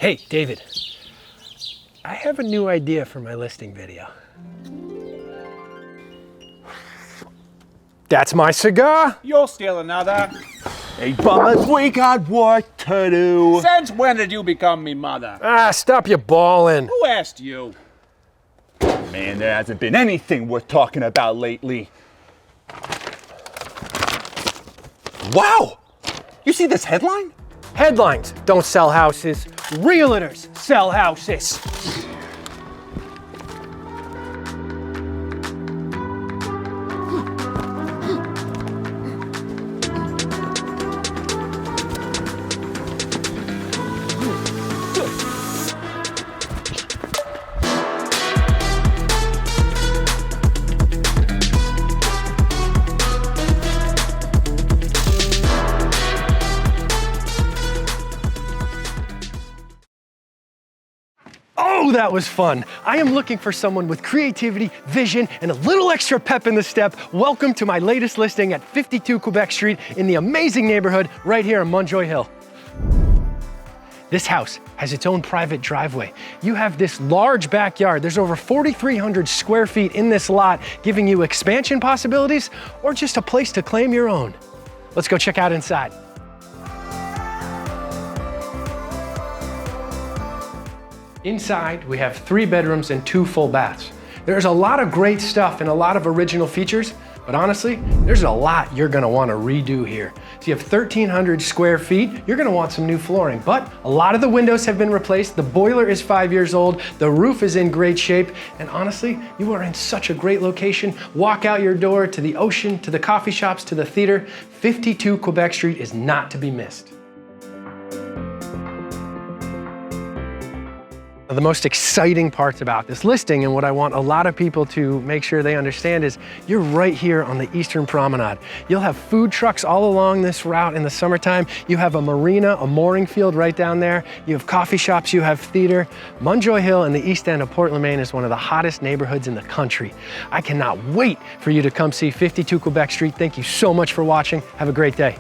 Hey, David, I have a new idea for my listing video. That's my cigar. You'll steal another. Hey, bummers, we got work to do. Since when did you become me mother? Ah, stop your bawling. Who asked you? Man, there hasn't been anything worth talking about lately. Wow! You see this headline? Headlines don't sell houses. Realtors sell houses. Oh, that was fun. I am looking for someone with creativity, vision, and a little extra pep in the step. Welcome to my latest listing at 52 Quebec Street in the amazing neighborhood right here in Munjoy Hill. This house has its own private driveway. You have this large backyard. There's over 4,300 square feet in this lot, giving you expansion possibilities or just a place to claim your own. Let's go check out inside. Inside, we have 3 bedrooms and 2 full baths. There's a lot of great stuff and a lot of original features, but honestly, there's a lot you're gonna wanna redo here. So you have 1,300 square feet, you're gonna want some new flooring, but a lot of the windows have been replaced, the boiler is 5 years old, the roof is in great shape, and honestly, you are in such a great location. Walk out your door to the ocean, to the coffee shops, to the theater. 52 Quebec Street is not to be missed. The most exciting parts about this listing and what I want a lot of people to make sure they understand is you're right here on the Eastern Promenade. You'll have food trucks all along this route in the summertime. You have a marina, a mooring field right down there. You have coffee shops, you have theater. Munjoy Hill in the east end of Portland, Maine is one of the hottest neighborhoods in the country. I cannot wait for you to come see 52 Quebec Street. Thank you so much for watching. Have a great day.